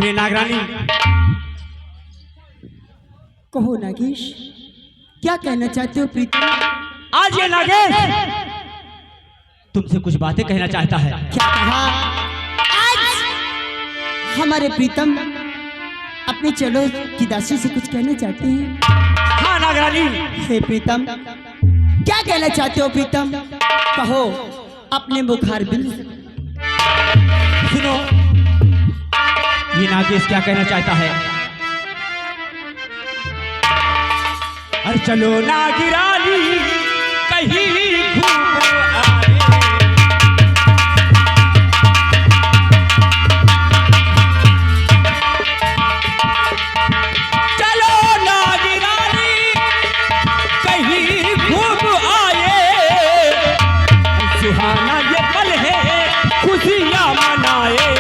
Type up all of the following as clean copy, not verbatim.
हे नागरानी, कहो नागेश, क्या कहना चाहते हो प्रीतम? आज ये नागेश तुमसे कुछ बातें कहना चाहता है। क्या कहा? आज हमारे प्रीतम अपने चलो की दासी से कुछ कहना चाहते हैं। हाँ नागरानी। हे प्रीतम, क्या कहना चाहते हो प्रीतम? कहो अपने मुखार बिल। सुनो, ये नागेश क्या कहना चाहता है। अरे चलो नागिरानी कहीं घूम आए। चलो नागिरानी कहीं घूम आए। सुहाना ये पल है खुशियां मनाए।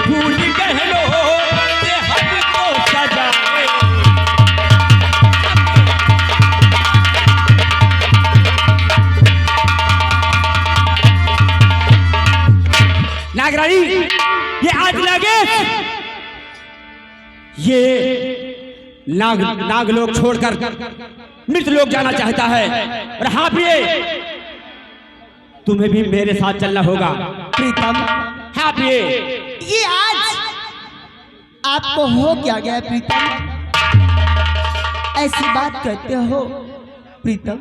फूल कह लो ये हमको सजाए। नागरानी, ये आज नागेश ये नाग लोग छोड़कर मृत लोग जाना चाहता है। और हाँ प्रिय, तुम्हें भी मेरे साथ चलना होगा। प्रीतम, हाँ प्रिय, ये आज आपको हो क्या गया प्रीतम? ऐसी बात कहते हो प्रीतम?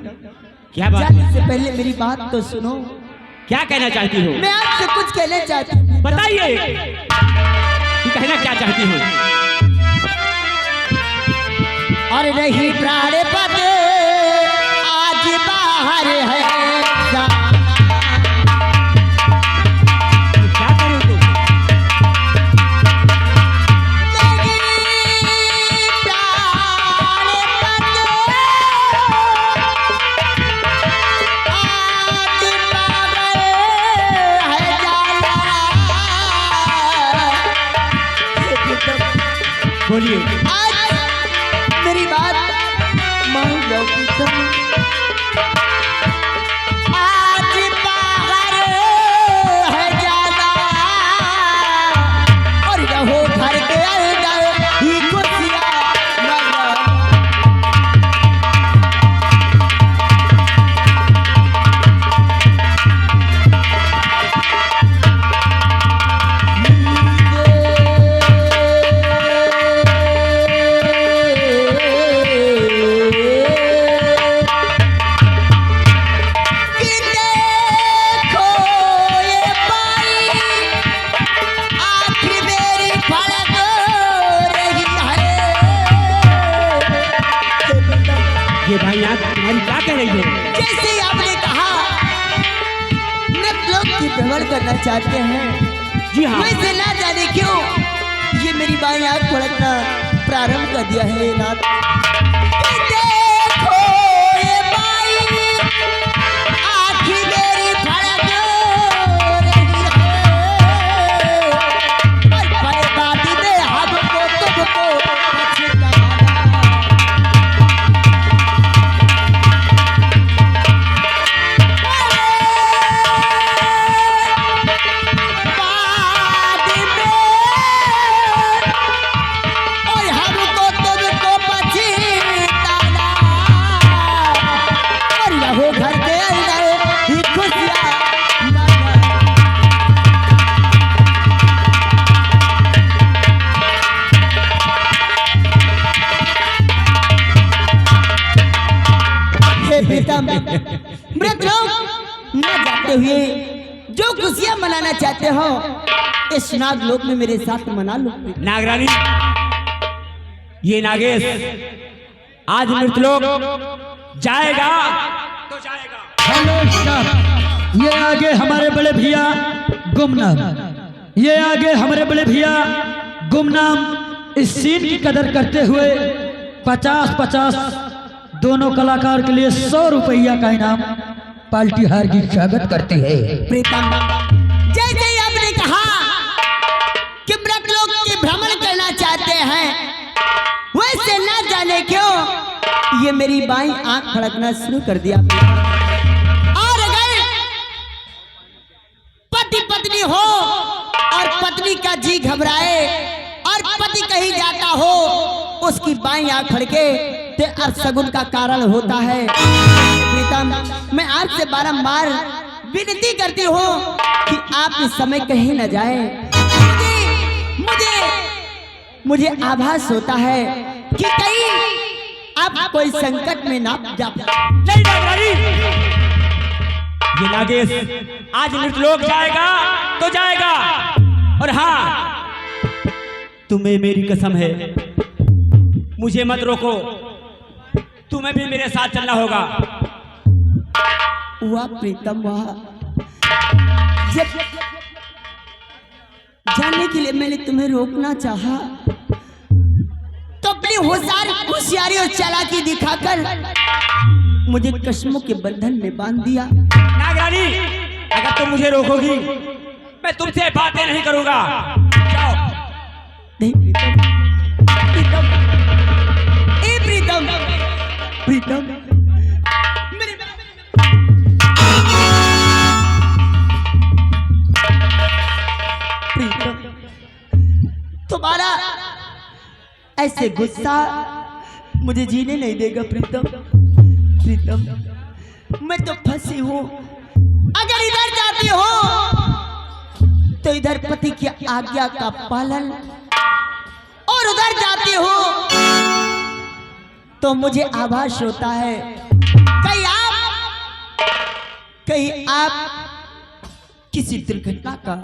क्या बात? जाने से पहले मेरी बात तो सुनो। क्या कहना चाहती हो? मैं आपसे कुछ कहना चाहती हूँ। बताइए, तू कहना क्या चाहती हो? और नहीं प्राण पद आज बाहर है। क्या करूं तू? बोलिए। आज मेरी बात मान लो प्रीतम। आज बाहर है जाना और रहो घर के अंदर ही खुशियां मना। ये भाई आप तुम्हारी क्या कह रही है? जैसे आपने कहा नृत्य लोग की भ्रमण करना चाहते हैं। जी हाँ। वैसे ना जाने क्यों ये मेरी बाई आँख फड़कना प्रारंभ कर दिया है नाथ। देखो ये बाई आँख मेरी फड़क रही है। और बर्बादी में हमको तुमको पछताना। मृत लोग न जाते हुए जो खुशियां मनाना चाहते हो इस नाग लोक में मेरे साथ मना लो। नागरानी, ये नागेश आज मृत लोग जाएगा तो जाएगा। हेलो स्टाफ, ये आगे हमारे बड़े भैया गुमनाम, ये आगे हमारे बड़े भैया गुमनाम इस सीन की कदर करते हुए 50-50 दोनों कलाकार के लिए 100 रुपया का इनाम पार्टी हार की स्वागत करती है। प्रीतम, जैसे ही आपने कहा कि मृतलोक की भ्रमण करना चाहते हैं, वैसे ना जाने क्यों ये मेरी बाईं आंख फड़कना शुरू कर दिया। और अगर पति पत्नी हो और पत्नी का जी घबराए और पति कहीं जाता हो, उसकी बाईं आंख फड़के ते अपशगुन का कारण होता है। प्रीतम, मैं आपसे बारंबार विनती करती हूँ कि आप इस समय कहीं न जाए। मुझे आभास होता है कि कहीं आप कोई संकट में ना जा। नहीं नागरानी, ये नागेश आज मृतलोक जाएगा तो जाएगा। और हाँ, तुम्हें मेरी कसम है, मुझे मत रोको, तुम्हें भी मेरे साथ चलना होगा। वाह प्रीतम वाह, जब जाने के लिए मैंने तुम्हें रोकना चाहा तो अपनी होशियारी और चालाकी दिखाकर मुझे कस्मों के बंधन में बांध दिया। नागरानी, अगर तुम मुझे रोकोगी मैं तुमसे बातें नहीं करूंगा। जाओ। नहीं प्रीतम, प्रीतम, ए प्रीतम, प्रीतम, मेरे प्रीतम, तुम्हारा ऐसे गुस्सा मुझे जीने नहीं देगा। प्रीतम, प्रीतम, मैं तो फंसी हूँ। अगर इधर जाती हो तो इधर पति की आज्ञा का पालन, और उधर जाती हो तो मुझे आभास होता है कहीं आप किसी दुर्घटना का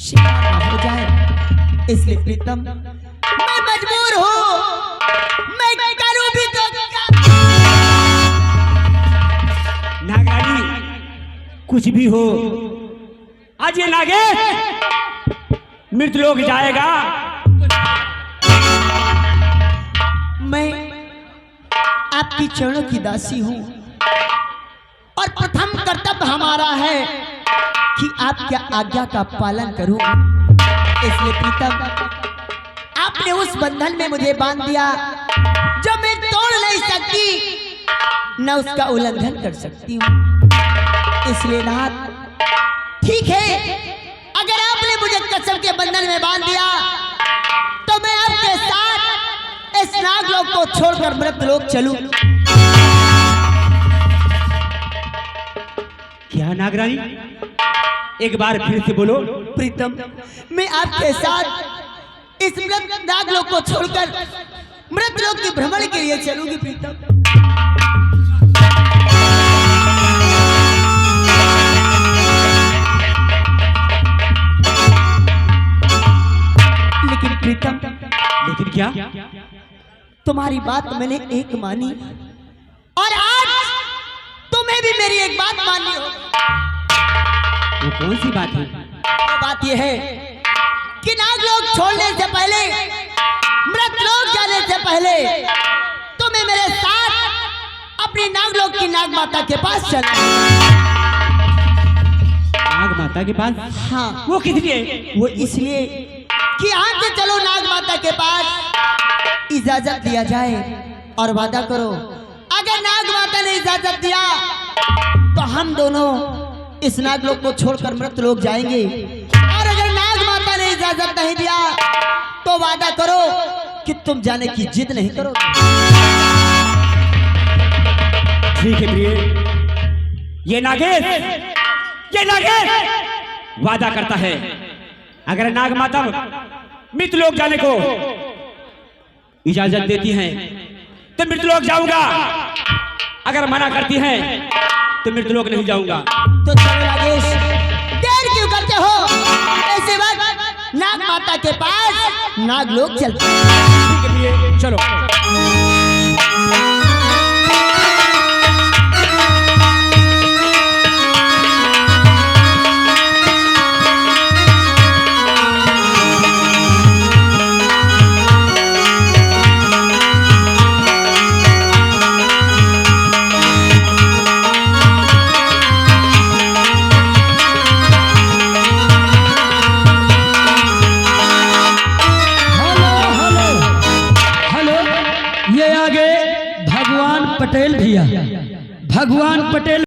शिकार हो जाए। इसलिए प्रीतम, मैं मजबूर हूँ, मैं करूँ भी तो नागरानी, कुछ भी हो, आज ये नागेश मृतलोक जाएगा। मैं आपकी चरणों की दासी हूँ और प्रथम कर्तव्य हमारा है कि आपकी आज्ञा का पालन करूं। इसलिए प्रीतम, आपने उस बंधन में मुझे बांध दिया जो मैं तोड़ नहीं सकती, न उसका उल्लंघन कर सकती हूँ। इसलिए नाथ, ठीक है, अगर आपने मुझे कसम के बंधन में बांध दिया तो मैं आपके साथ इस नागलोक को छोड़कर मृतलोक चलूं। क्या नागरानी, एक बार फिर से बोलो। प्रीतम, मैं आपके साथ इस मृत नागलोक को छोड़कर मृतलोक के भ्रमण के लिए चलूंगी। प्रीतम, लेकिन प्रीतम, लेकिन क्या? तुम्हारी बात मैंने एक मानी और आज तुम्हें भी मेरी एक बात माननी हो। वो कौन सी बात है? वो बात यह है कि नागलोक छोड़ने से पहले, मृतलोक जाने से पहले तुम्हें मेरे साथ अपनी नागलोक की नाग माता के पास चलना। नाग माता के पास? हाँ। वो किस लिए? वो इसलिए कि यहाँ से चलो नाग माता के पास, इजाजत दिया जाए और वादा करो, अगर नाग माता ने इजाजत दिया तो हम दोनों इस नागलोक को छोड़कर मृतलोक जाएंगे, और अगर नाग माता ने इजाजत नहीं दिया तो वादा करो कि तुम जाने की जिद नहीं करोगे। ठीक है प्रिय, ये नागेश वादा करता है, अगर नाग माता मृतलोक जाने को इजाजत देती हैं तो मृतलोक जाऊंगा, अगर मना करती हैं तो मृतलोक नहीं जाऊंगा। तो चलो नागेश, देर क्यों करते हो? ऐसे वक्त नाग माता के पास नागलोक चलते हैं। ठीक है प्रिय, चलो। पटेल भैया, भगवान पटेल।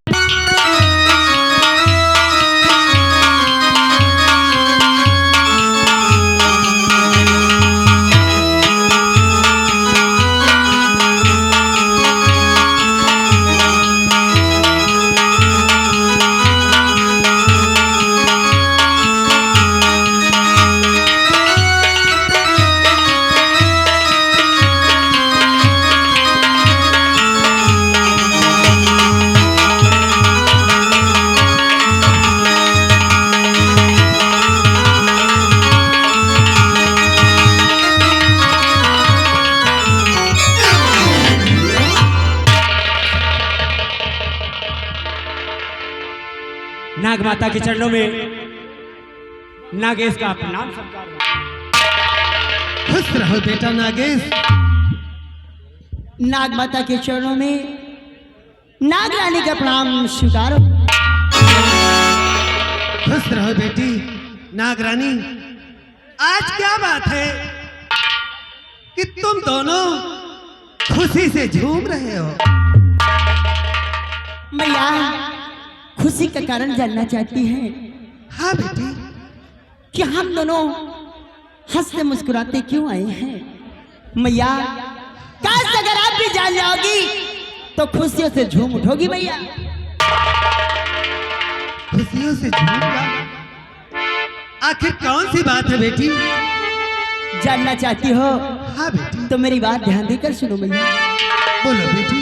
नाग माता के चरणों में नागेश का प्रणाम स्वीकार हो। खुश रहो बेटा नागेश। नाग माता के चरणों में नाग रानी का प्रणाम स्वीकार हो। खुश रहो बेटी नाग रानी। आज क्या बात है कि तुम दोनों खुशी से झूम रहे हो? मैया खुशी का कारण जानना चाहती हैं। हाँ बेटी। कि हम दोनों हंसते मुस्कुराते क्यों आए हैं? मैया काश अगर आप भी जान जाओगी तो खुशियों से झूम उठोगी मैया। खुशियों से झूम जाओ? आखिर कौन सी बात है बेटी? जानना चाहती हो हाँ बेटी। तो मेरी बात ध्यान देकर सुनो मैया। बोलो बेटी।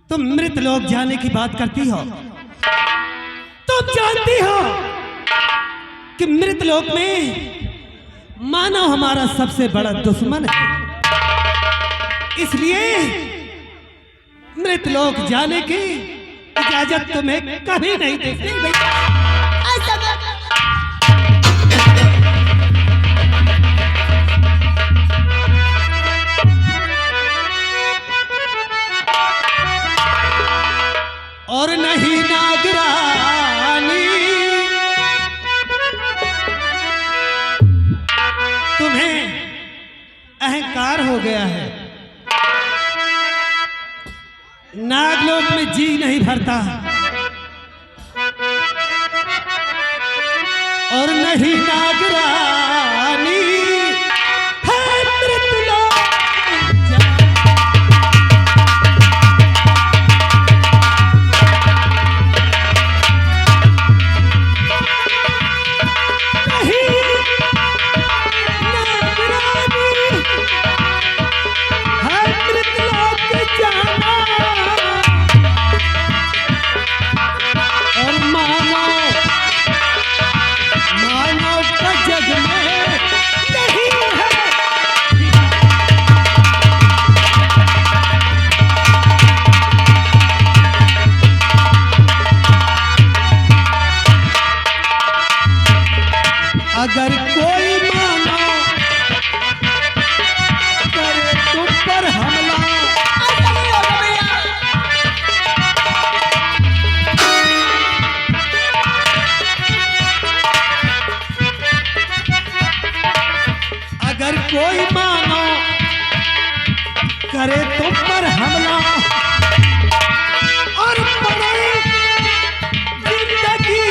तुम मृत लोक जाने की बात करती हो। तुम जानती हो कि मृत लोक में मानव हमारा सबसे बड़ा दुश्मन है। इसलिए मृत लोक जाने की इजाजत तुम्हें कभी नहीं देती। और नहीं नागरानी, तुम्हें अहंकार हो गया है। नागलोक में जी नहीं भरता। और नहीं नागरानी है मृतलोक। अगर कोई मानो करे तुम पर हमला, अगर कोई मानो करे तुम पर हमला और पड़े जिंदगी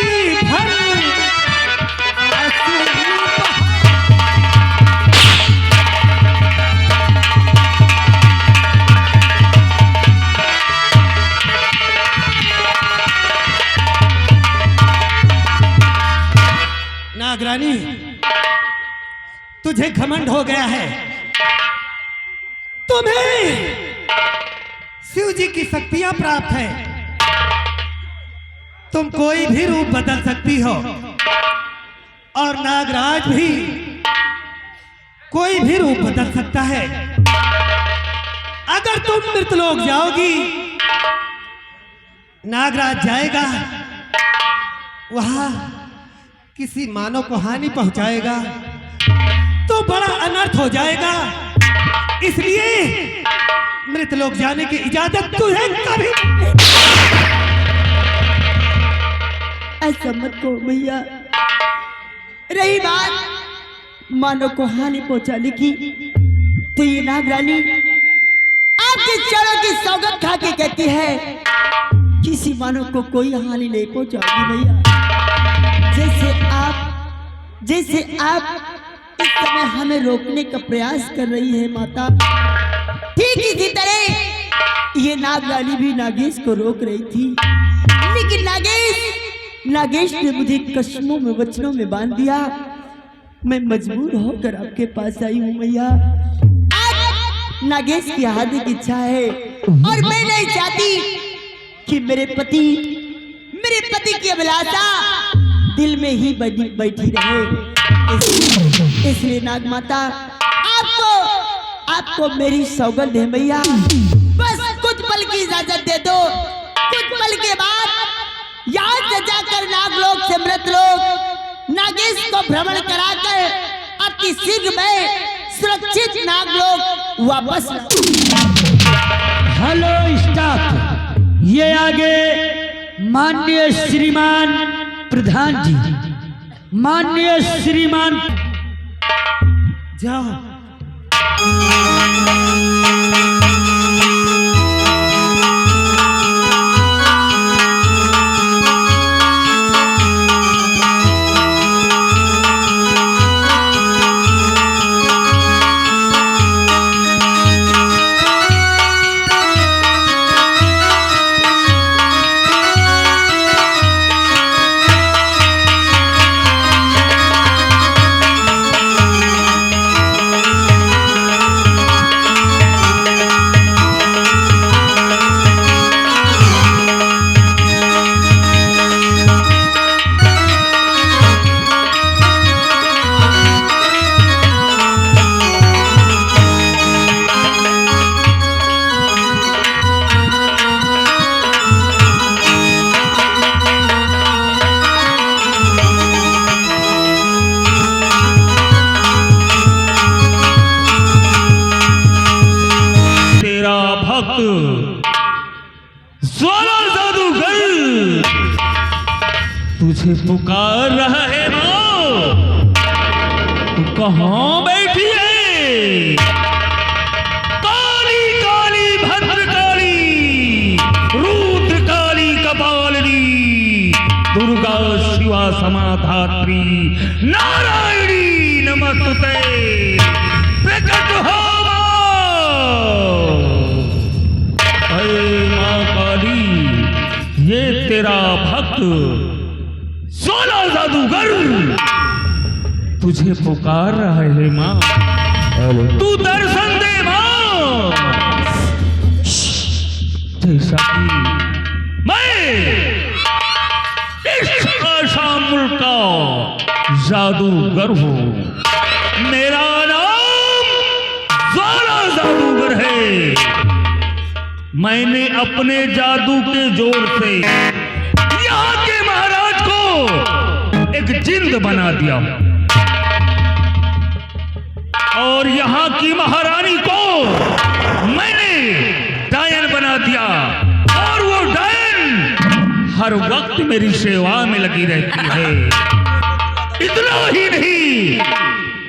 नागरानी, तुझे घमंड हो गया है। तुम्हें शिव जी की शक्तियां प्राप्त है। तुम कोई भी रूप बदल सकती हो और नागराज भी कोई भी रूप बदल सकता है। अगर तुम मृतलोक जाओगी, नागराज जाएगा, वहां किसी मानव को हानि पहुंचाएगा तो बड़ा अनर्थ हो जाएगा। इसलिए मृतलोक जाने की इजाजत तुझे कभी। ऐसा मत कहो भैया। रही बात मानव को हानि पहुंचाने की, तो ये नागरानी आपके चरणों की सौगंध खा के कहती है किसी मानव को कोई हानि नहीं पहुंचाएगी भैया। जैसे आप इस समय हमें रोकने का प्रयास कर रही है माता, ठीक इसी तरह ये नागरानी भी नागेश को रोक रही थी। लेकिन नागेश ने मुझे कस्मों में वचनों में बांध दिया। मैं मजबूर होकर आपके पास आई हूँ मैया। आज नागेश की हार्दिक इच्छा है और मैं नहीं चाहती कि मेरे पति की अभिलाषा दिल में ही बैठी रहे। इसलिए नाग माता आपको मेरी सौगंध है मैया। बस कुछ पल की इजाजत दे दो। कुछ पल के बाद यहाँ से जाकर नागलोक से मृतलोक नागेश को भ्रमण कराकर अति शीघ्र में सुरक्षित नागलोक वापस। हेलो स्टाफ, ये आगे माननीय श्रीमान प्रधान जी, माननीय श्रीमान जाओ। तुझे पुकार रहा है माँ, तू कहाँ बैठी है? काली काली भद्रकाली, रुद्र काली कपालिनी, दुर्गा शिवा समाधात्री, नारायणी नमस्ते। प्रकट हो माँ काली, ये तेरा भक्त 16 जादूगर तुझे पुकार रहा है माँ, तू दर्शन दे माँ। जैसा कि मैं इस आशा मुल्क का जादूगर हूँ, मेरा नाम 16 जादूगर है। मैंने अपने जादू के जोर से यहाँ के महाराज को एक जिंद बना दिया और यहाँ की महारानी को मैंने डायन बना दिया, और वो डायन हर वक्त मेरी सेवा में लगी रहती है। इतना ही नहीं,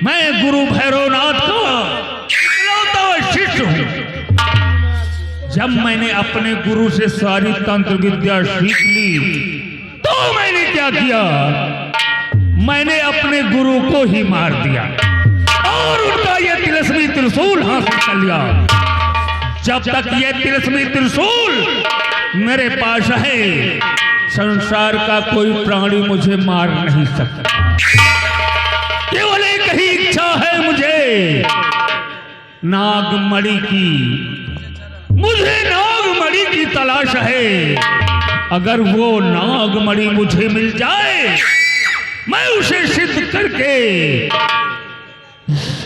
मैं गुरु भैरवनाथ का इकलौता शिष्य हूँ। जब मैंने अपने गुरु से सारी तंत्र विद्या सीख ली तो मैंने क्या किया, मैंने अपने गुरु को ही मार दिया और उनका यह तिलस्मी त्रिशूल हासिल कर लिया। जब तक यह तिलस्मी त्रिशूल मेरे पास है, संसार का कोई प्राणी मुझे मार नहीं सकता। केवल एक ही इच्छा है मुझे, नागमणि की। मुझे नागमणि की तलाश है। अगर वो नागमणि मुझे मिल जाए, मैं उसे सिद्ध करके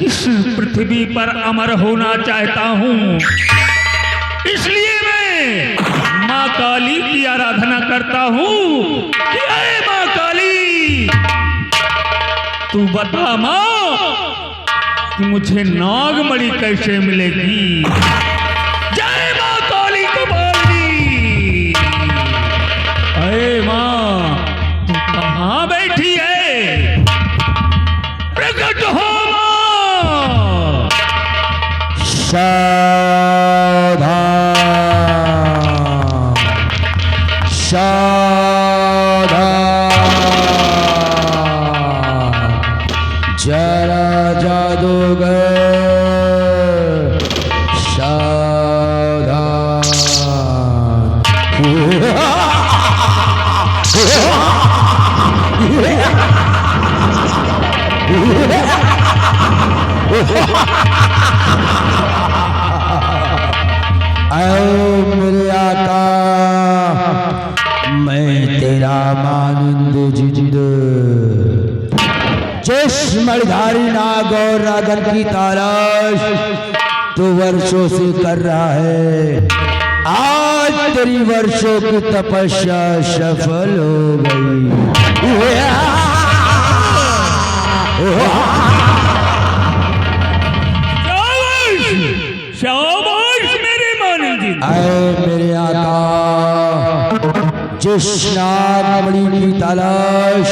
इस पृथ्वी पर अमर होना चाहता हूं। इसलिए मैं मां काली की आराधना करता हूं कि अरे मां काली, तू बता मां कि मुझे नागमणि कैसे मिलेगी। जय मां काली कपालिनी। अरे मां, तू कहां बैठी है? प्रकट हो मां। सावधान सावधान, जरा जादूगर सावधान। आओ मेरे आका, मैं तेरा मानिंद जिंद, जिस मणिधारी नाग और नागन की तलाश तू वर्षों से कर रहा है, आज तेरी वर्षों की तपस्या सफल हो गई। शाबाश मेरे मानिंद। आए मेरे आका, जिस नागमणि की तलाश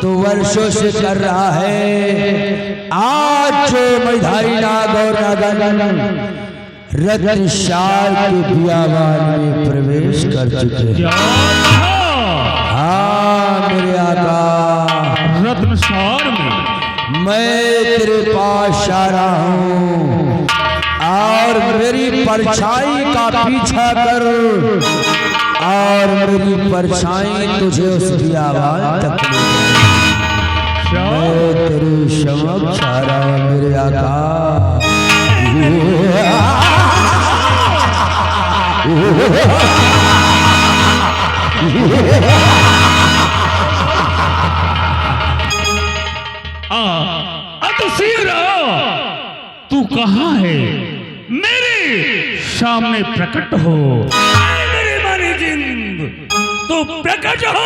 तो वर्षों से कर रहा है, आज जो मणिधारी नाग और नागन रत्नशाल के बियाबान में प्रवेश कर चुके हैं। हाँ मेरे आका, रत्नसार में मैं तेरे पास आ रहा हूँ और मेरी परछाई का पीछा कर और मेरी परछाई तुझे उस बियाबान तक ले जाए। मैं तेरे समक्ष आ रहा हूँ मेरे आका। तू कहाँ है? मेरे सामने प्रकट हो। मेरे मानिंद, तू प्रकट हो।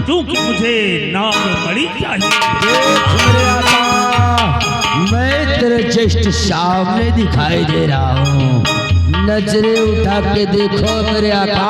क्योंकि मुझे नागमणि चाहिए। मैं तेरे जस्ट सामने दिखाई दे रहा हूँ, नजरें उठा के देखो मेरे आका।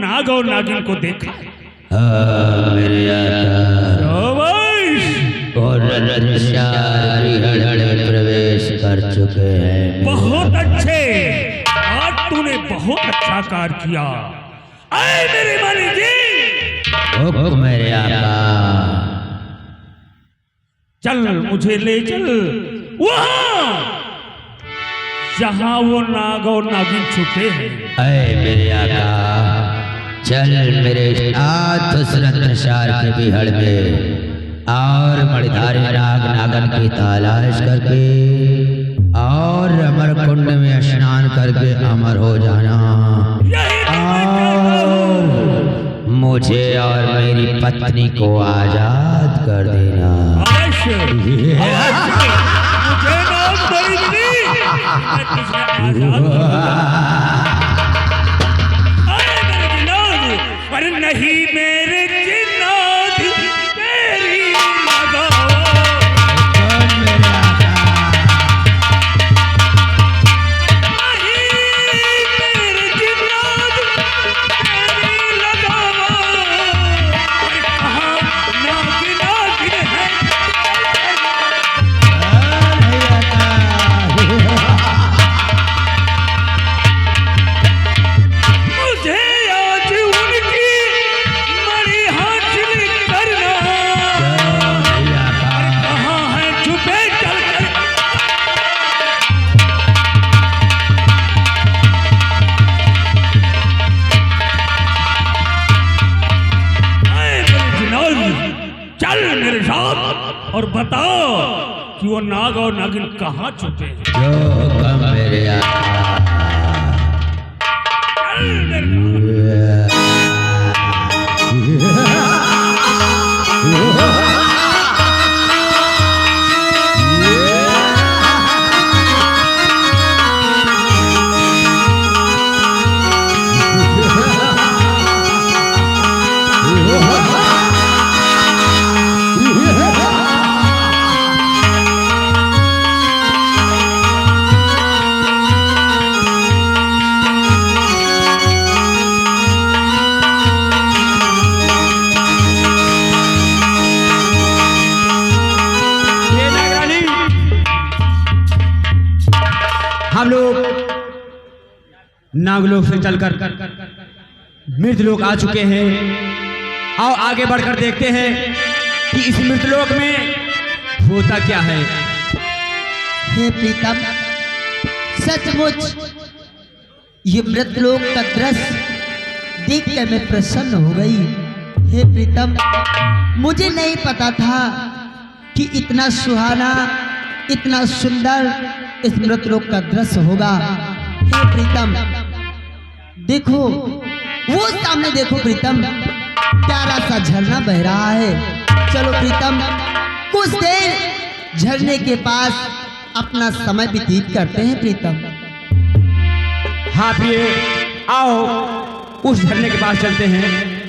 नाग और नागिन को देखा है? हाँ मेरे आका, शाबाश! और प्रवेश कर चुके हैं। बहुत अच्छे, आज तूने बहुत अच्छा कार्य किया। आए मेरे मालिक जी, हुक्म मेरे आका। चल मुझे ले चल वहां जहां वो नाग और नागिन छुपे हैं। अय मेरे आका, चल मेरे साथ उस रत्नशार के बिहड़ में और मणिधारी नाग नागन की तलाश करके और अमर कुंड में स्नान करके अमर हो जाना, और मुझे और मेरी पत्नी को आजाद कर देना। अवश्य, मुझे नाग बड़ी मिली, मैं तुझे आजाद करूंगा। अरे मेरे जिन्नात, पर नहीं मेरे जिन्नात, तेरी लगाओ। और बताओ कि वो नाग और नागिन कहाँ छुपे हैं? जो हुक्म मेरे आका। हम लोग नागलोक से चलकर मृतलोक आ चुके हैं। आओ आगे बढ़कर देखते हैं कि इस मृतलोक में होता क्या है। हे प्रीतम, सचमुच ये मृतलोक का दृश्य देखकर मैं प्रसन्न हो गई। हे प्रीतम, मुझे नहीं पता था कि इतना सुहाना, इतना सुंदर इस मृतलोक का दृश्य होगा। हे प्रीतम, देखो वो सामने देखो प्रीतम, प्यारा सा झरना बह रहा है। चलो प्रीतम, कुछ देर झरने के पास अपना समय व्यतीत करते हैं प्रीतम। हाँ प्रिय, आओ उस झरने के पास चलते हैं।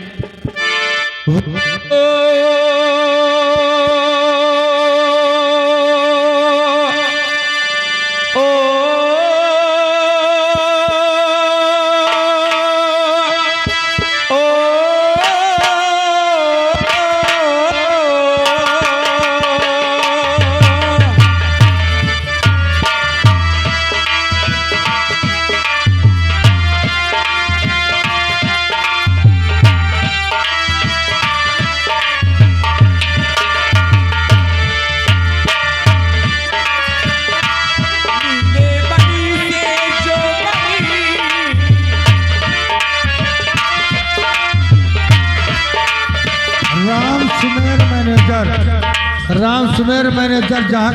राम सुमेर मैनेजर जहाँ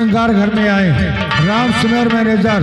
घर में आए हैं। राम सुमेर मैनेजर।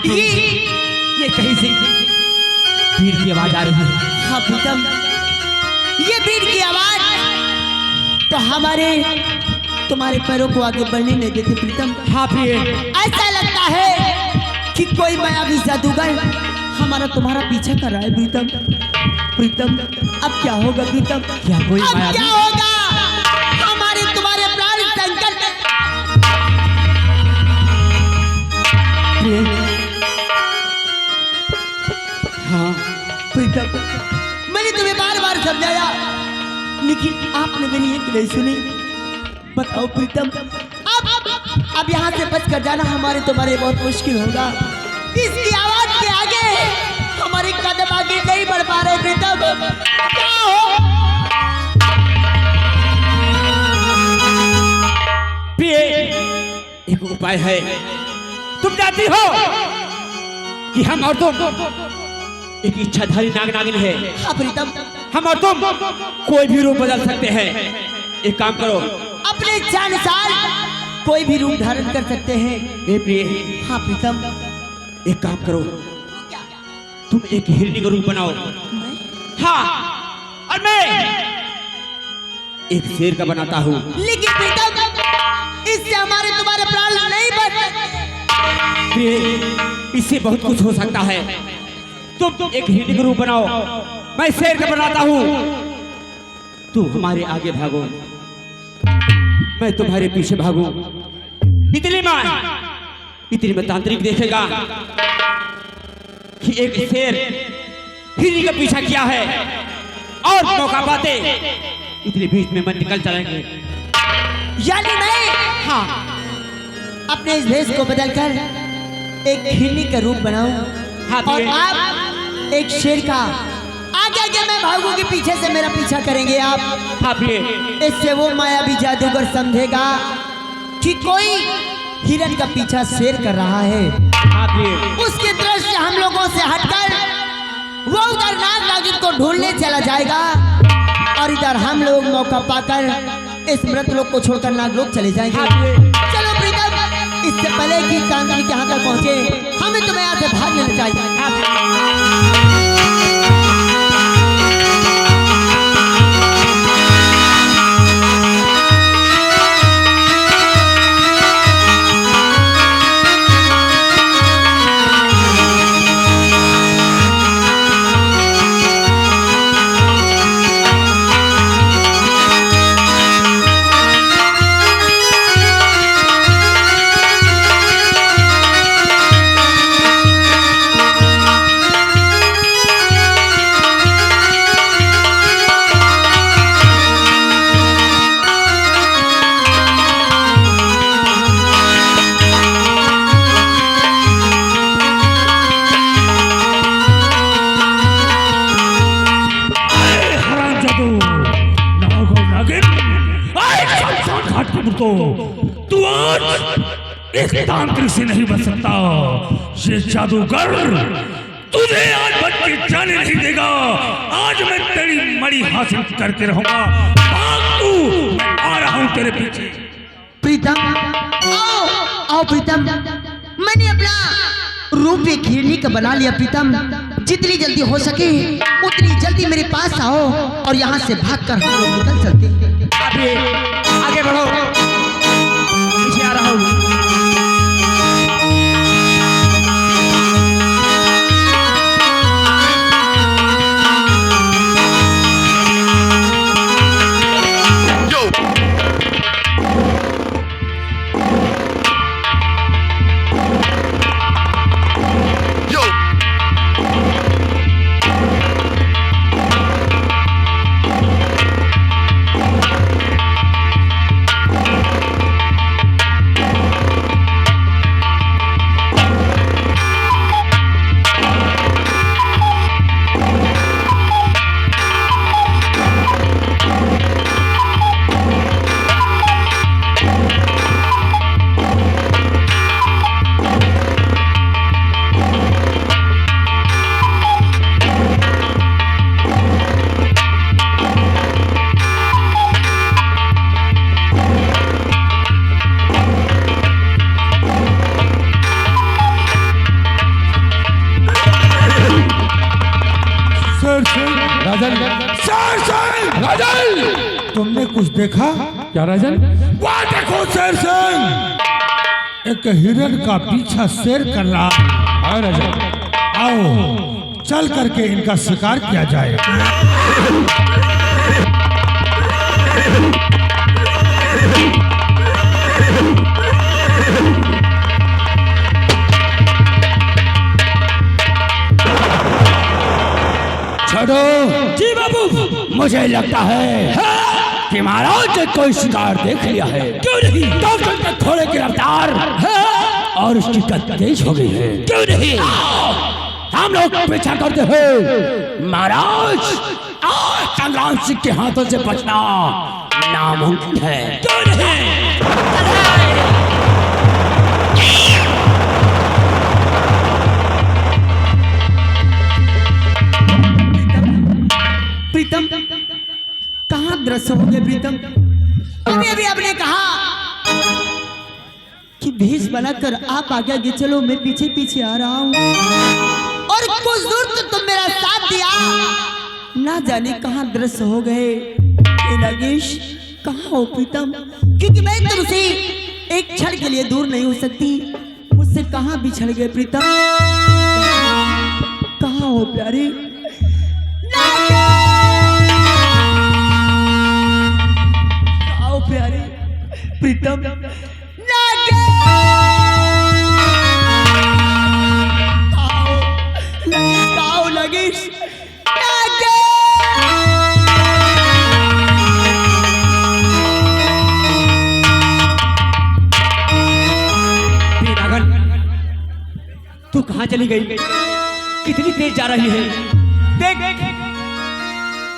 प्रिय, ये कहीं से भीड़ की आवाज आ रही है। हाँ प्रीतम, ये भीड़ की आवाज तो हमारे तुम्हारे पैरों को आगे बढ़ने नहीं देते प्रीतम। हाँ प्रिय, ऐसा लगता है कि कोई मायावी जादूगर हमारा तुम्हारा पीछा कर रहा है प्रीतम। प्रीतम अब क्या होगा प्रीतम? क्या कोई अब मायावी? क्या होगा? हमारे तुम्हारे प्राण संकट में। प्रिय, हाँ प्रीतम, मैंने तुम्हें बार बार समझाया लेकिन आपने मेरी एक नहीं सुनी। बताओ प्रीतम, अब यहाँ से बच कर जाना हमारे तुम्हारे बहुत मुश्किल होगा। इसकी आवाज के आगे हमारे कदम आगे नहीं बढ़ पा रहे प्रीतम। क्या हो? प्रिय, एक उपाय है। तुम जानती हो कि हम और तुम एक इच्छाधारी नाग नागिन है। हाँ प्रीतम, हम और तुम कोई भी रूप बदल सकते हैं। एक काम करो, अपने इच्छा अनुसार कोई भी रूप धारण कर सकते हैं। ए प्रिय, हाँ प्रीतम, एक काम करो, तुम एक हिरनी का रूप बनाओ। हाँ, और मैं एक शेर का बनाता हूँ। लेकिन प्रीतम, इससे हमारे तुम्हारे प्राण नहीं बच सकते। प्रिय, इससे बहुत कुछ हो सकता है। तुम एक हिरनी का रूप बनाओ, मैं शेर का बनाता हूँ। तू हमारे आगे भागो, मैं तुम्हारे पीछे भागू। इतनी में तांत्रिक देखेगा कि एक शेर हिरनी का पीछा किया है और मौका पाते इतने बीच में मन निकल जाएंगे। यानी मैं हाँ, अपने इस भेष को बदलकर एक हिरनी का रूप बनाऊं हाँ और प्रिय। आप एक शेर का। आगे आगे मैं भागूंगी, पीछे से मेरा पीछा करेंगे आप। हाँ प्रिय, इससे वो मायावी जादूगर समझेगा कि कोई हिरन का पीछा शेर कर रहा है। हाँ प्रिय, उसके दृश्य हम लोगों से हटकर वो उधर नाग नागिन को ढूंढने चला जाएगा और इधर हम लोग मौका पाकर इस मृत लोग को छोड़कर नाग लोग चले जाएंगे। हाँ प्रिय। चलो प्रीतम, इससे पहले कि तांत्रिक यहाँ तक पहुँचे हमें तुम्हें यहाँ से भाग लेना चाहिए। हाँ प्रिय। तू आज इस तांत्रिक से नहीं बच सकता। ये जादूगर तुझे आज बच के जाने नहीं देगा। आज मैं तेरी मणि हासिल करके रहूंगा। भाग तू, मैं आ रहा हूं तेरे पीछे। प्रीतम, आओ आओ प्रीतम, मैंने अपना रूप एक हिरनी का बना लिया प्रीतम। जितनी जल्दी हो सके उतनी जल्दी मेरे पास आओ और यहाँ से भागकर हम लोग निकल चलते हैं। अभी आगे बढ़ो, पीछे आ रहा हूँ। राजन, तुमने कुछ देखा? क्या राजन? वहाँ देखो शेर सिंह, एक हिरण का पीछा शेर कर रहा है। हाँ राजन, आओ चल करके इनका शिकार किया जाए। छोड़ो। जी बाबू। मुझे लगता है कि महाराज ने कोई शिकार देख लिया है। क्यों नहीं? तो थोड़े की रफ्तार और उसकी कद तेज हो गई है। क्यों नहीं? हम लोग पीछा करते हैं। महाराज, संग्राम सिंह के हाथों से बचना नामुमकिन है। क्यों नहीं? प्रीतम, कहाँ दृश्य हो गए प्रीतम? अभी आपने कहा कि भेष बनाकर आप आगे आगे चलो, मैं पीछे पीछे आ रहा हूँ, और कुछ दूर तो तुम मेरा साथ दिया, ना जाने कहाँ दृश्य हो गए। ये नागेश, कहाँ हो प्रीतम? क्योंकि मैं तुमसे एक क्षण के लिए दूर नहीं हो सकती। मुझसे कहाँ बिछड़ गए प्रीतम? कहाँ हो प्यारे? आओ प्यारे प्रीतम, आओ नागेश, तू कहाँ चली गई? कितनी तेज जा रही है? देख,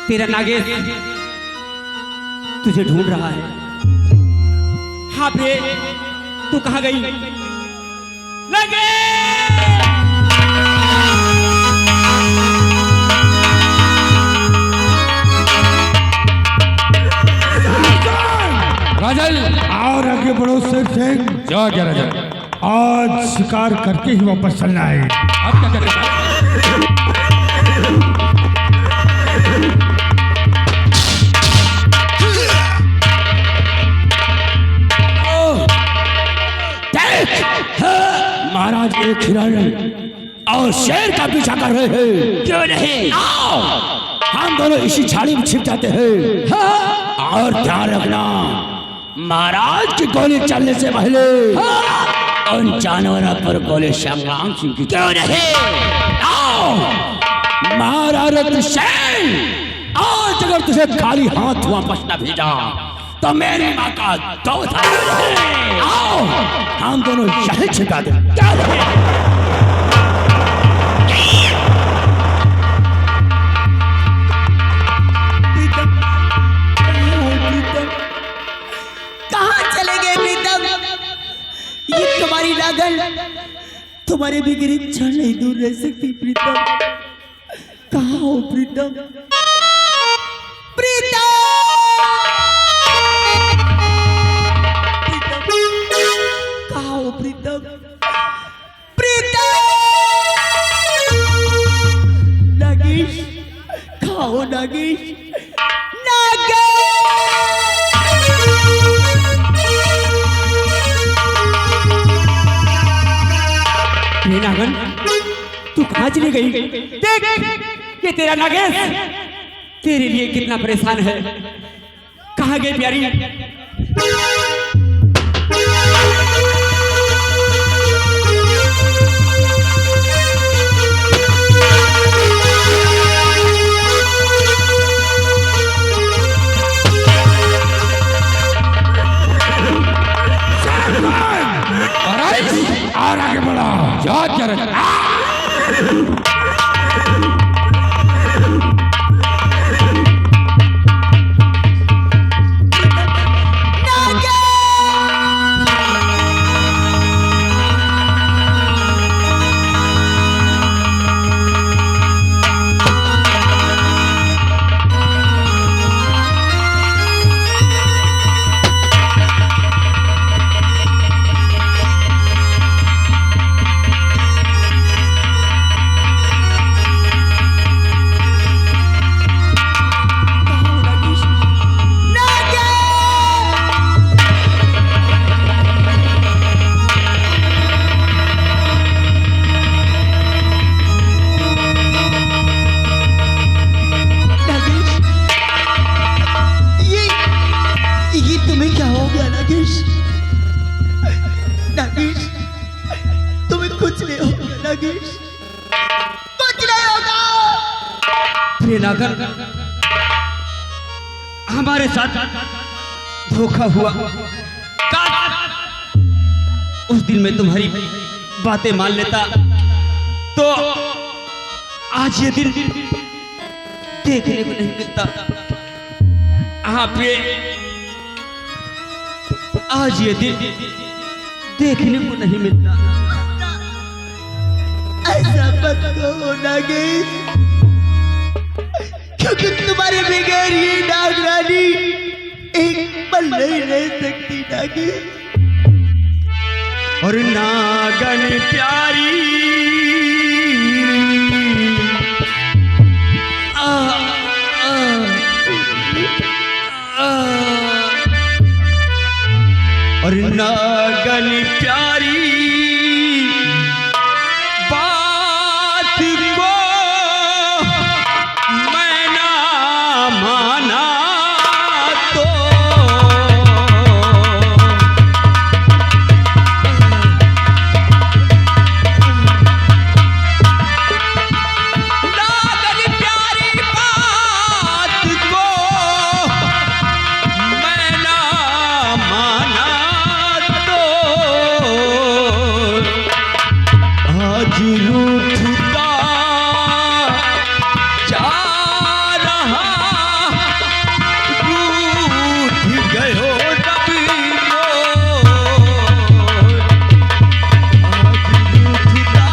तेरा नागेश तुझे ढूंढ रहा है। हाँ बे, तू कहाँ गई? राजन, और आगे बढ़ो शेर सिंह, क्या क्या राजन? आज शिकार करके ही वापस चलना है। आप क्या कहते हैं? महाराज एक हिरण और शेर का पीछा कर रहे हैं। क्यों नहीं? आओ, हम दोनों इसी झाड़ी में छिप जाते हैं। और ध्यान रखना, महाराज की गोली चलने से पहले उन जानवरों पर गोली संग्राम सिंह की। क्यों नहीं? आओ, महाराज शेर, आज अगर तुझे खाली हाथ वापस न भेजा तो मेरी माँ का दो था। आओ, हम दोनों यही छिपा दे। कहाँ चले गए प्रीतम? ये तुम्हारी लागल तुम्हारे बिगड़ एक क्षण नहीं दूर रह सकती प्रीतम। कहाँ हो प्रीतम? प्रीतम, कहाँ हो प्रीतम? प्रीतम, नागेश, कहाँ हो नागेश? नागन, तू कहाँ चली गई? देख, ये तेरा नागेश तेरे लिए कितना परेशान है। कहाँ गई प्यारी? और आगे बढ़ा, क्या क्या राजन? नागन हमारे साथ धोखा हुआ। काश उस दिन मैं तुम्हारी बातें मान लेता तो आज ये दिन देखने को नहीं मिलता। आप ये आज ये दिन देखने को नहीं मिलता। ऐसा मत कहो नागेश, क्योंकि तुम्हारे बगैर ये नागरानी एक पल नहीं रह सकती नागेश। और नागन प्यारी और नागन प्यारी बात को मैं ना माना तो नागन प्यारी बात को मैं ना माना आज रूठता जा रहा रूठ गयो तभी आज रूठता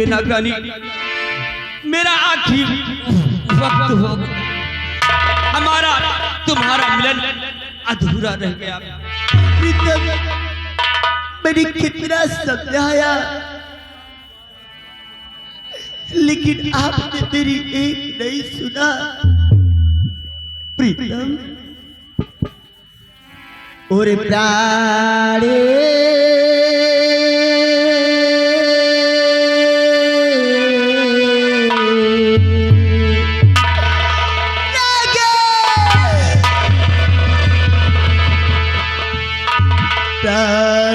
नागरानी मेरा आखिर वक्त हो हमारा तुम्हारा मिलन अधूरा रह गया। प्रीतम, मैंने कितना समझाया लेकिन आपने मेरी एक नहीं सुना। प्रीतम और प्राणे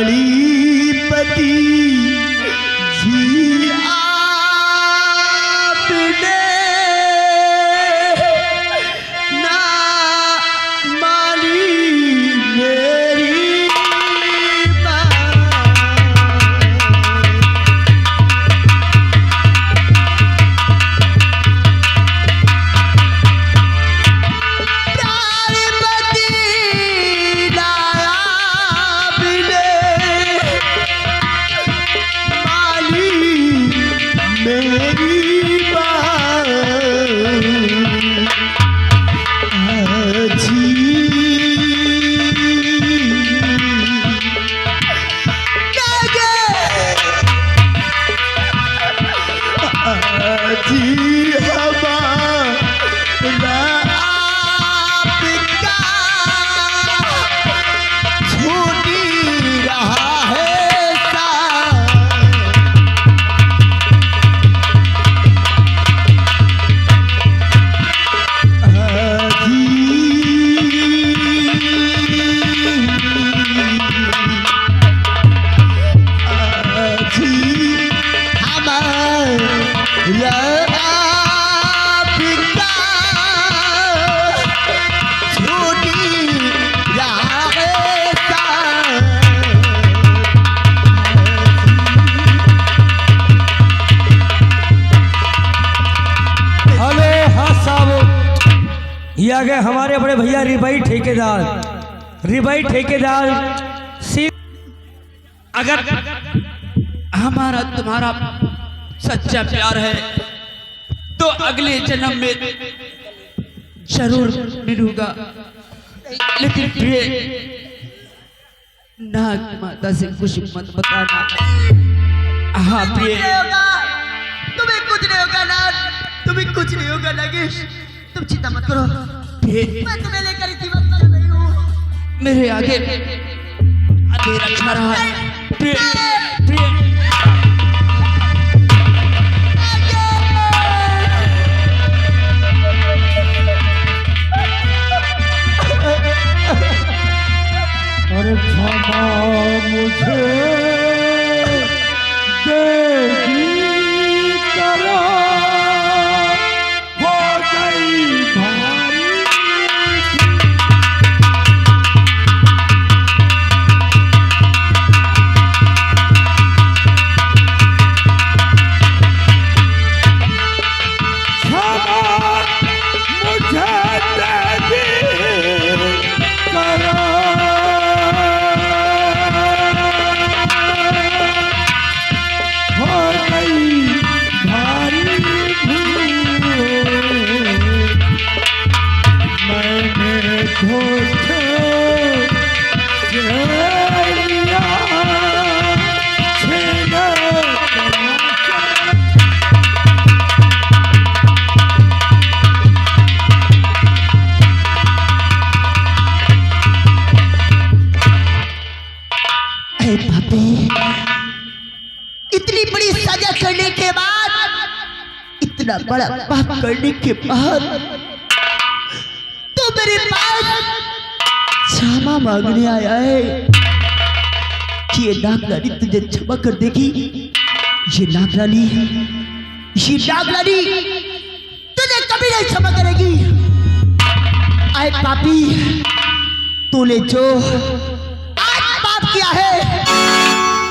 प्राणीपति जी आपने ना मानी मेरी बात। ये आ गए हमारे बड़े भैया रिबाई ठेकेदार अगर हमारा तुम्हारा सच्चा प्यार है तो अगले जन्म में जरूर मिलूंगा। लेकिन प्रिय नाग माता से कुछ मत बताना। हाँ प्रिय, तुम्हें कुछ नहीं होगा नाग, तुम्हें कुछ नहीं होगा नागेश, तुम चिंता मत करो। मैं तुम्हें लेकर इसी वक्त कर रही हूँ। मेरे आगे अंधेरा छा रहा है। प्रिय प्रिय पापी, इतनी बड़ी सजा करने के बाद, इतना बड़ा पाप करने के बाद तो मेरे पास क्षमा मांगने आया है कि ये नागरानी तुझे क्षमा कर देगी। ये नागरानी तुझे कभी नहीं क्षमा करेगी। आए पापी, तूने जो आज पाप किया है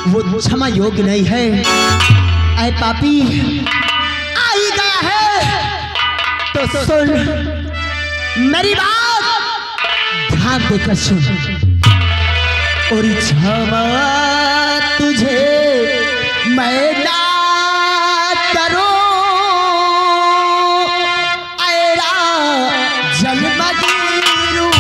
वो क्षमा योग्य नहीं है। आए पापी, आ ही गया है तो सुन मेरी बात, ध्यान देकर सुन। और क्षमा तुझे मैं ना करूं, ऐरा जन्म गिरूं।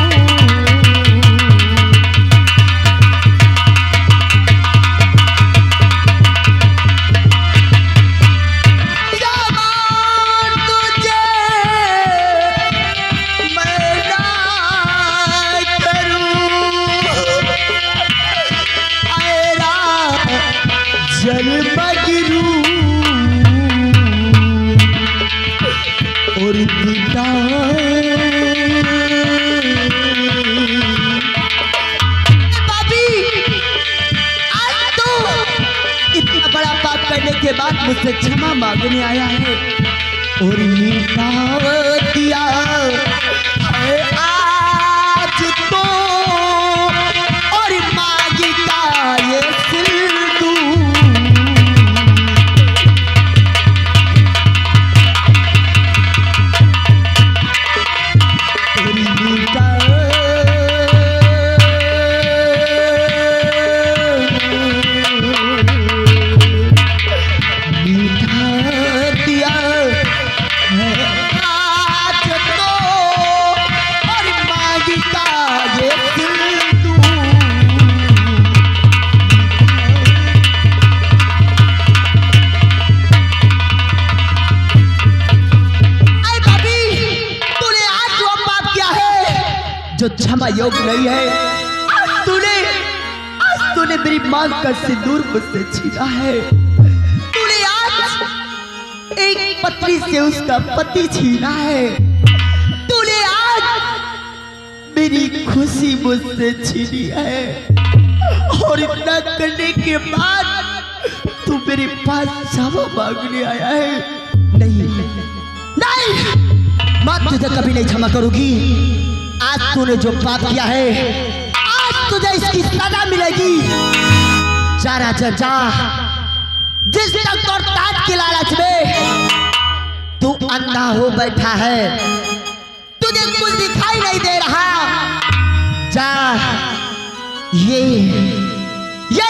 और पिता पापी, आज तो इतना बड़ा पाप करने के बाद मुझसे क्षमा मांगने आया है और मिटा दिया है आज तो, और मांगता ये सिंधु। जो क्षमा योग्य नहीं है, आज तूने मेरी मांग का सिंदूर मुझसे छीना है। तूने आज एक पत्नी से उसका पति छीना है। तूने आज मेरी खुशी मुझसे छीनी है और इतना करने के बाद तू मेरे पास क्षमा मांगने आया है। नहीं, मैं तुझे कभी नहीं क्षमा करूंगी। आज तूने जो पाप किया है, आज तुझे इसकी सजा मिलेगी। जा राजा जा, जिस तक और ताज के लालच में तू अंधा हो बैठा है, तुझे कुछ दिखाई नहीं दे रहा। जा, ये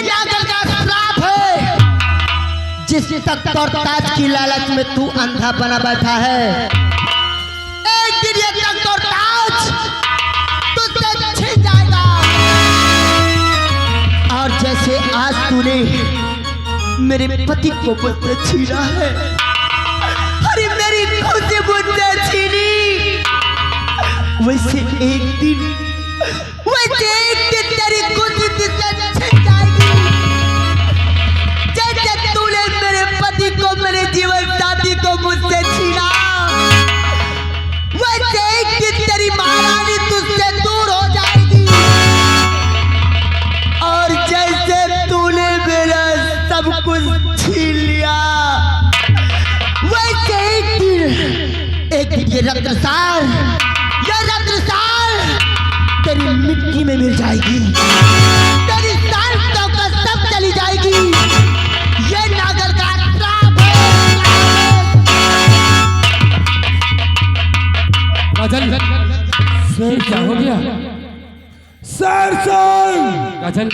नागर का श्राप है। जिस तक और ताज की लालच में तू अंधा बना बैठा है, एक दिन ये तक और ताज और जैसे आज तूने मेरे पति को मुझसे छीना है, अरे मेरी खुशी मुझसे छीनी, वैसे एक दिन तेरी खुशी तुझसे छिन जाएगी। जैसे तूने मेरे पति को, मेरे जीवन साथी को मुझसे छीना, वैसे एक दिन तेरी महारानी तुझसे दूर हो जाएगी। और जैसे तूने मेरा सब कुछ छीन लिया, वैसे एक दिन ये रत्नसार तेरी मिट्टी में मिल जाएगी। तेरी सारी ताकत सब चली जाएगी। ये नागर का श्राप है। काजल, सर क्या हो गया? सर काजल,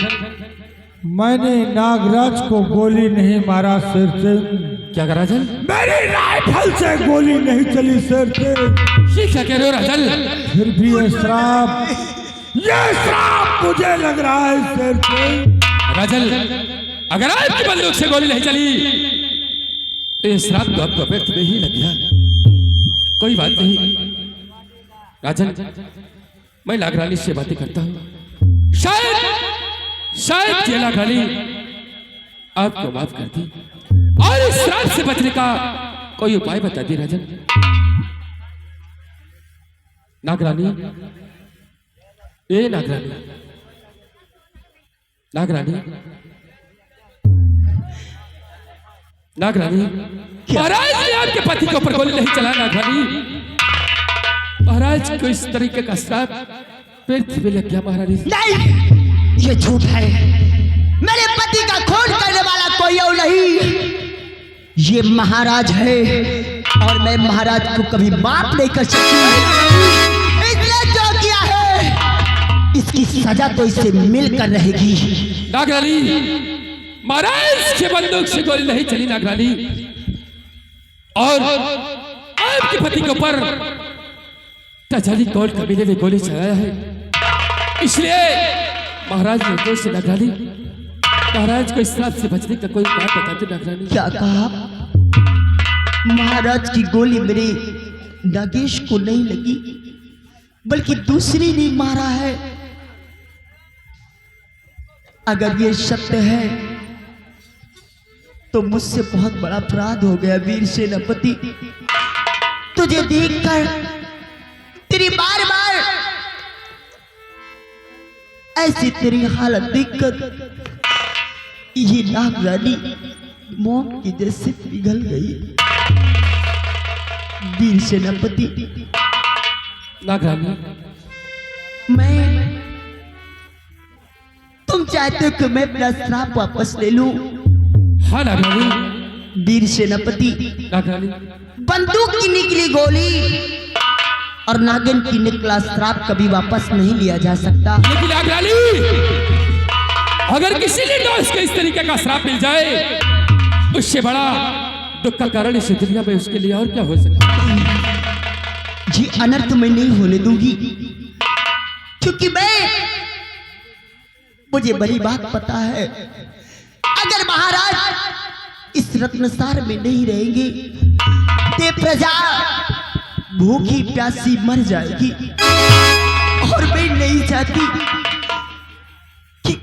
मैंने नागराज को गोली नहीं मारा सर से। क्या करा राजन? मेरी राइफल से गोली नहीं चली सर से। ये क्या कह रहे हो राजन? फिर भी ये श्राप मुझे लग रहा है सर से। राजन, अगर आपकी बंदूक से गोली नहीं चली तो ये श्राप तो आपको व्यर्थ में ही लग गया। कोई बात नहीं राजन, मैं नागरानी से बातें करता हूँ। शायद केला खाली आपको माफ कर दी और इस श्राप से बचने का कोई उपाय बता दी राजन। नागरानी, ए नागरानी, नागरानी, नागरानी, महाराज ने आपके पति के ऊपर गोली नहीं चलाया। नागरानी, महाराज को इस तरीके का श्राप पृथ्वी में लग गया। महारानी नहीं, ये झूठ है। मेरे पति का खून करने वाला कोई और नहीं, ये महाराज है और मैं महाराज को कभी माफ नहीं कर सकती। इसने जो किया है इसकी सजा तो इसे मिलकर रहेगी। नागरानी, महाराज के बंदूक से गोली नहीं चली नागरानी, और आपके पति के ऊपर तजाली कौल कबीले ने गोली चलाया है, इसलिए महाराज ने दोष से नागरानी, महाराज को इस श्राप से बचने का कोई उपाय बता दो नागरानी। क्या कहा? महाराज की गोली मेरे नागेश को नहीं लगी बल्कि दूसरी ने मारा है। अगर ये सत्य है तो मुझसे बहुत बड़ा अपराध हो गया वीर सेनापति। तुझे देखकर, तेरी बार बार ऐसी तेरी हालत देखकर ये नागरानी मौत की जैसे पिघल गई। वीर सेनापति, नागरानी, तुम चाहते हो कि मैं अपना श्राप वापस ले लूं? हाँ नागरानी। वीर सेनापति, नागरानी, बंदूक की निकली गोली और नागिन की निकला श्राप कभी वापस नहीं लिया जा सकता। लेकिन नागरानी, अगर किसी ने दोस्त को इस तरीके का श्राप मिल जाए, उससे बड़ा दुख का कारण इस दुनिया में उसके लिए और क्या हो सकता है? जी अनर्थ मैं नहीं होने दूंगी, क्योंकि मुझे बड़ी बात पता है। अगर महाराज इस रत्नसार में नहीं रहेंगे तो प्रजा भूखी प्यासी मर जाएगी, और मैं नहीं चाहती कि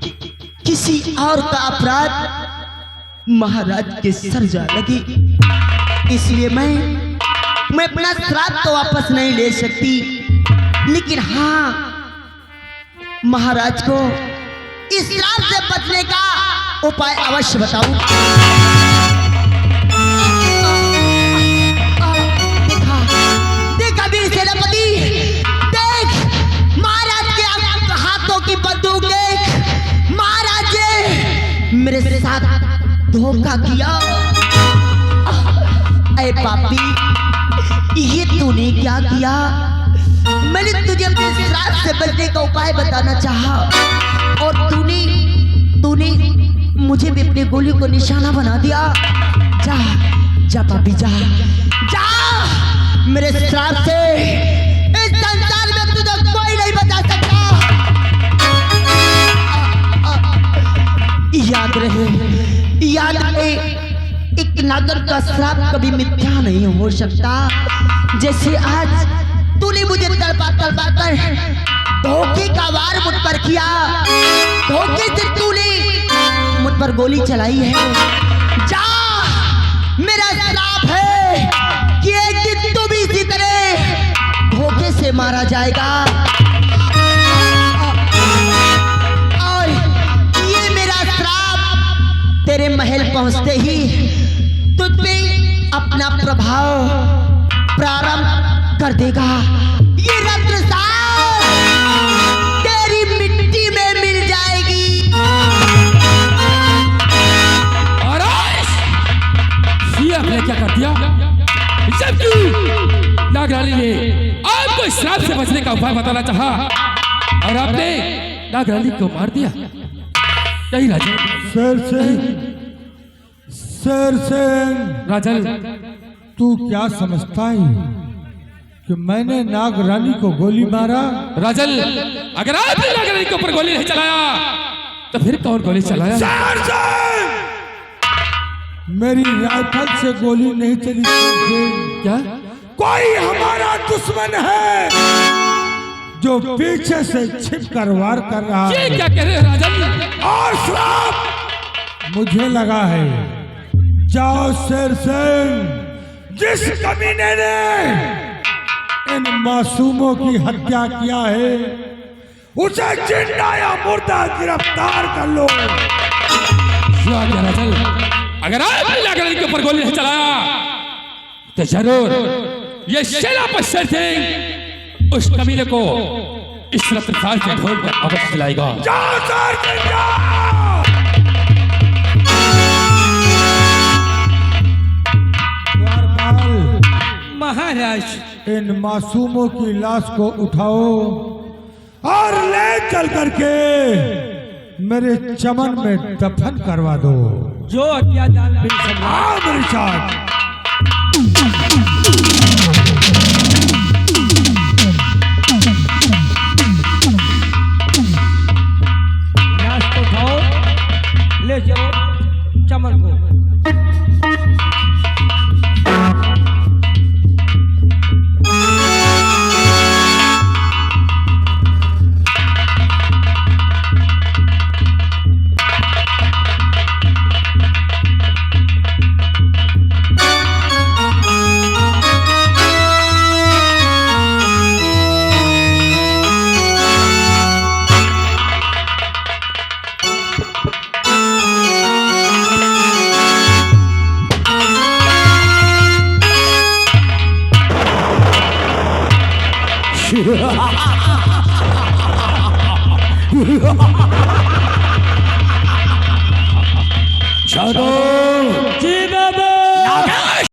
किसी और का अपराध महाराज के सर जा लगे। इसलिए मैं अपना श्राप तो वापस नहीं ले सकती, लेकिन हाँ महाराज को इस श्राप से बचने का उपाय अवश्य बताऊं। देखा वीर सेनापति, देख महाराज के हाथों की बंदूक देख। महाराज ने मेरे साथ धोखा किया। ऐ पापी, ये तूने क्या किया? मैंने तुझे अपने श्राप से बचने का उपाय बताना चाहा और तूने मुझे भी अपनी गोली को निशाना बना दिया। जा जा पापी, जा जा। मेरे श्राप से इस संसार में तुझे कोई नहीं बचा सकता। याद रहे, एक नागर का श्राप कभी मिथ्या नहीं हो सकता। जैसे आज तूने मुझे तड़पा कर धोखे का वार मुझ पर किया, धोखे से तूने मुझ पर गोली चलाई है। जा, मेरा श्राप है कि एक दिन तू भी इसी तरह धोखे से मारा जाएगा। और ये मेरा श्राप तेरे महल पहुंचते ही तुझ पे अपना प्रभाव प्रारंभ कर देगा। ये रत्नसार तेरी मिट्टी में मिल जाएगी। ये आपने क्या कर दिया? जबकि नागरानी ने आपको इस श्राप से बचने का उपाय बताना चाहा और आपने नागरानी को मार दिया। नहीं राजन, शेरसेन, राजन, तू क्या समझता है कि मैंने नागरानी को गोली मारा? राजन, अगर आपने नागरानी के ऊपर गोली नहीं चलाया तो फिर कौन गोली चलाया? मेरी राइफल से गोली नहीं चली। क्या कोई हमारा दुश्मन है जो पीछे से छिप कर वार कर रहा ये है। क्या कह रहे हो राजन? और श्राप मुझे लगा है। जाओ शेर सिंह, जिस कमीने ने इन मासूमों की हत्या किया है उसे जिंदा या मुर्दा गिरफ्तार कर लो। राजन, अगर आपने नागरानी के ऊपर गोली नहीं चलाया तो जरूर ये सेनापति शेर सिंह उस कमीने को इस रफ्तार से ढोल कर अवश्य चलाएगा। जाओ शेर सिंह, जाओ। द्वारपाल, महाराज, इन मासूमों की लाश को उठाओ और ले चल करके मेरे चमन में दफन करवा दो। जो अत्याचार मेरी सम्राट। आओ मेरे साथ। लाश को उठाओ, ले चलो चमन को। जादू जी बाबा।